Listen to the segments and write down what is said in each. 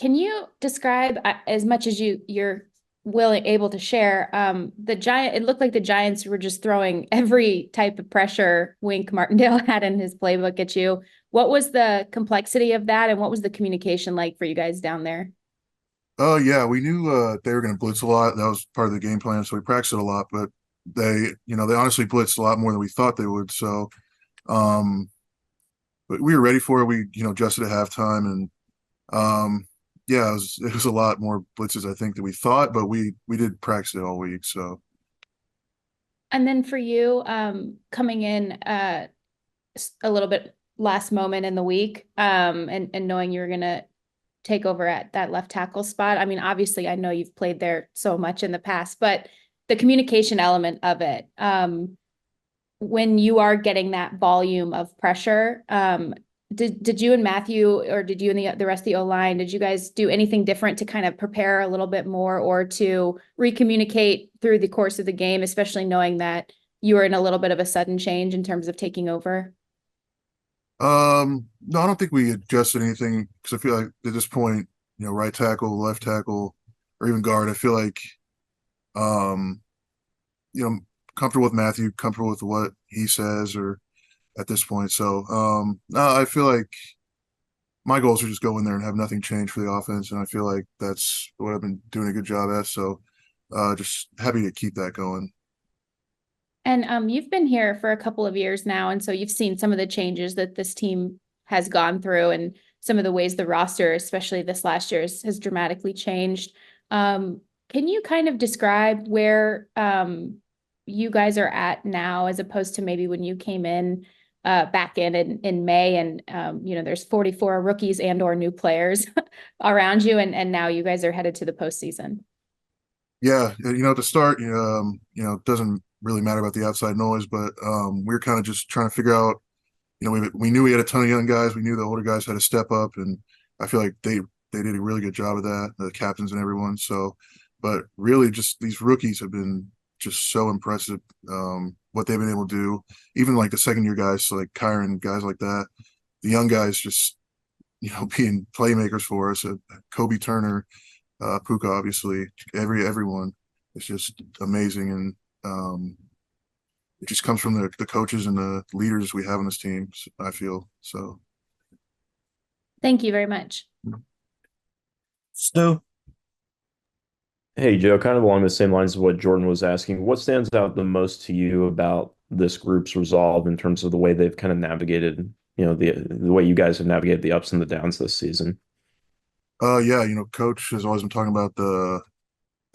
Can you describe as much as you're able to share the Giant? It looked like the Giants were just throwing every type of pressure Wink Martindale had in his playbook at you. What was the complexity of that, and what was the communication like for you guys down there? Oh yeah, we knew they were going to blitz a lot. That was part of the game plan, so we practiced it a lot. But they honestly blitzed a lot more than we thought they would. So, um, but we were ready for it. We adjusted at halftime, and yeah, it was a lot more blitzes I think than we thought. But we did practice it all week. So And then for you, coming in a little bit last moment in the week, and knowing you were gonna take over at that left tackle spot. I mean, obviously, I know you've played there so much in the past, but the communication element of it, when you are getting that volume of pressure, did you and Matthew, or did you and the rest of the O line, did you guys do anything different to kind of prepare a little bit more or to recommunicate through the course of the game, especially knowing that you were in a little bit of a sudden change in terms of taking over? no, I don't think we adjusted anything because I feel like at this point, right tackle, left tackle, or even guard, I feel like um, you know, comfortable with Matthew, comfortable with what he says, or at this point. So, no, I feel like my goals are just go in there and have nothing change for the offense, and I feel like that's what I've been doing a good job at. So, just happy to keep that going. And you've been here for a couple of years now, and so you've seen some of the changes that this team has gone through, and some of the ways the roster, especially this last year, has dramatically changed. Um, can you kind of describe where you guys are at now, as opposed to maybe when you came in back in May, and there's 44 rookies and or new players around you, and now you guys are headed to the postseason. Yeah, to start, it doesn't really matter about the outside noise, but we are kind of just trying to figure out. We knew we had a ton of young guys. We knew the older guys had to step up, and I feel like they did a really good job of that, the captains and everyone. So, but really, just these rookies have been just so impressive. What they've been able to do, even like the second year guys, so like Kyron, guys like that. The young guys just being playmakers for us. Kobe Turner, Puka, obviously, everyone. It's just amazing, and it just comes from the coaches and the leaders we have on this team. I feel so. Thank you very much. Stu. Hey, Joe, kind of along the same lines of what Jordan was asking, what stands out the most to you about this group's resolve in terms of the way they've kind of navigated, the way you guys have navigated the ups and the downs this season? Yeah, coach has always been talking about the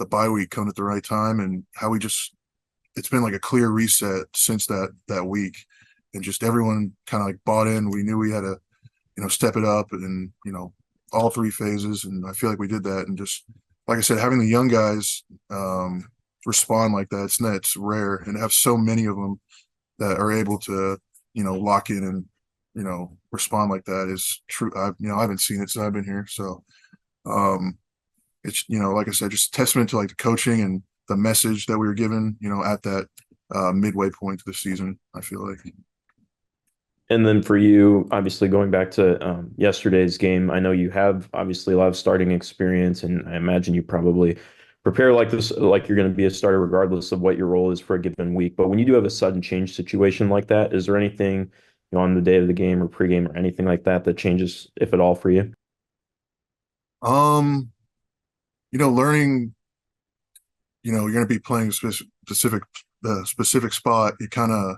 bye week coming at the right time and how we just it's been like a clear reset since that week, and just everyone kind of like bought in. We knew we had to step it up, and all three phases, and I feel like we did that. And just like I said, having the young guys respond like that, it's rare, and to have so many of them that are able to lock in and respond like that is true. I haven't seen it since I've been here. So um it's like I said, just a testament to like the coaching and the message that we were given at that midway point of the season, I feel like. And then for you, obviously going back to yesterday's game, I know you have obviously a lot of starting experience, and I imagine you probably prepare like this, like you're going to be a starter regardless of what your role is for a given week. But when you do have a sudden change situation like that, is there anything, on the day of the game or pregame or anything like that that changes, if at all, for you? um Learning, you're going to be playing a specific the specific spot. It kind of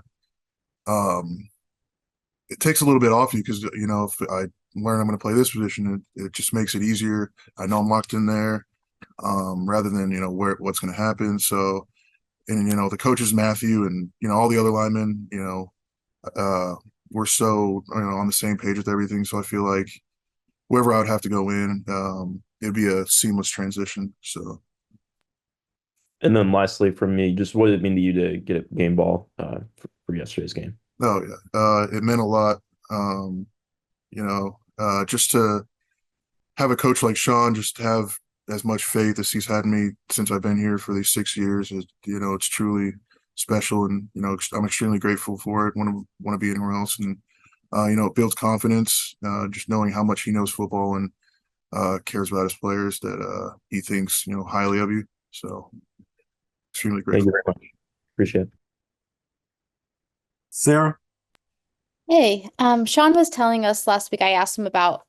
um it takes a little bit off you because if I learn I'm going to play this position, it just makes it easier. I know I'm locked in there, rather than what's going to happen. So, and the coaches Matthew and all the other linemen, uh, we're so on the same page with everything. So I feel like whoever I would have to go in, it'd be a seamless transition. So, And then lastly, from me, just what did it mean to you to get a game ball for yesterday's game? oh yeah, it meant a lot. Just to have a coach like Sean, just have as much faith as he's had in me since I've been here for these 6 years. It's truly special, and I'm extremely grateful for it. Want to be anywhere else, and it builds confidence. Just knowing how much he knows football, and cares about his players, that he thinks, highly of you. So extremely Thank you grateful. very much. Appreciate it. Sarah? Hey, Sean was telling us last week, I asked him about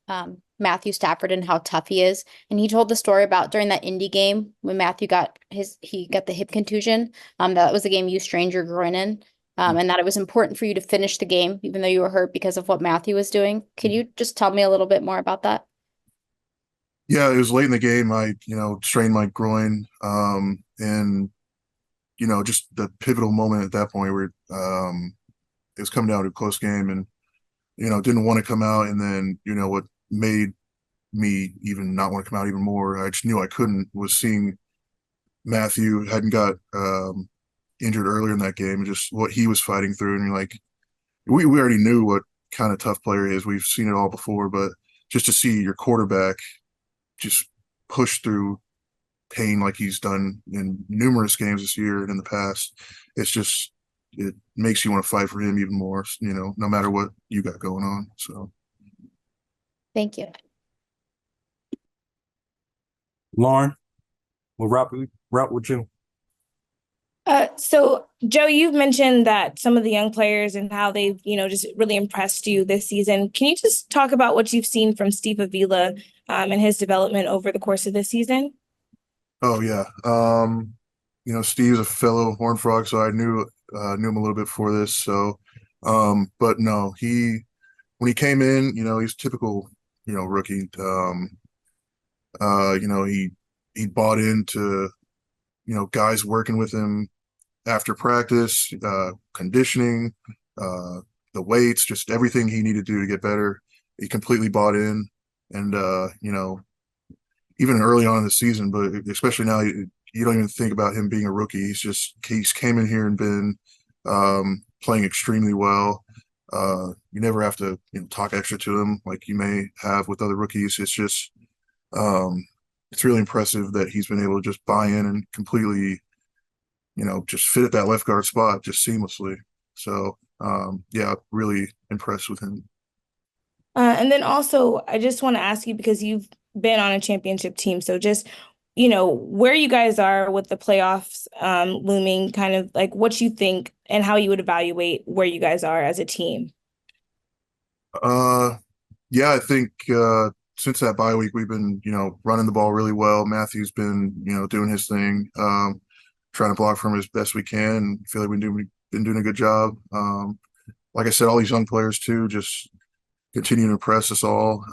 Matthew Stafford and how tough he is. And he told the story about during that Indy game when Matthew got he got the hip contusion. That was the game you strained your groin in. And that it was important for you to finish the game, even though you were hurt because of what Matthew was doing. Can you just tell me a little bit more about that? Yeah, it was late in the game. I, strained my groin. And, just the pivotal moment at that point where it was coming down to a close game and, didn't want to come out. And then, what made me even not want to come out even more, I just knew I couldn't, was seeing Matthew hadn't got injured earlier in that game and just what he was fighting through. And you're like, we already knew what kind of tough player he is. We've seen it all before, but just to see your quarterback just push through pain like he's done in numerous games this year and in the past, it makes you want to fight for him even more, no matter what you got going on. So Thank you. Lauren, we'll wrap with you. So Joe, you've mentioned that some of the young players and how they've, just really impressed you this season. Can you just talk about what you've seen from Steve Avila and his development over the course of this season? Oh yeah. Steve's a fellow Horned Frog, so I knew him a little bit before this. So but no, when he came in, he's typical, rookie. He bought into, guys working with him after practice, conditioning, the weights, just everything he needed to do to get better. He completely bought in. And even early on in the season, but especially now, you don't even think about him being a rookie. He's came in here and been playing extremely well. You never have to talk extra to him like you may have with other rookies. It's really impressive that he's been able to just buy in and completely, just fit at that left guard spot just seamlessly. So yeah, really impressed with him. And then also, I just want to ask you, because you've been on a championship team, so just, where you guys are with the playoffs looming, kind of like what you think and how you would evaluate where you guys are as a team. Yeah, I think since that bye week, we've been, running the ball really well. Matthew's been, doing his thing, trying to block from as best we can. I feel like we've been doing a good job. Like I said, all these young players too, just continue to impress us all.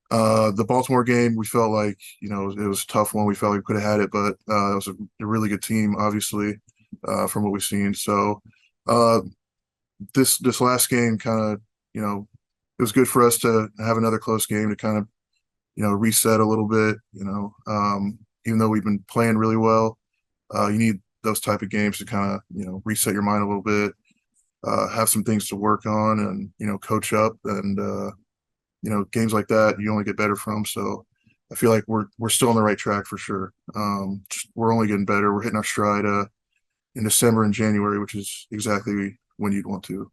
The Baltimore game, we felt like, it was a tough one. We felt like we could have had it, but it was a really good team, obviously, from what we've seen. So this last game kind of, it was good for us to have another close game to kind of, reset a little bit, even though we've been playing really well, you need those type of games to kind of, reset your mind a little bit, have some things to work on and, coach up and, games like that you only get better from. So I feel like we're still on the right track for sure. We're only getting better. We're hitting our stride in December and January, which is exactly when you'd want to.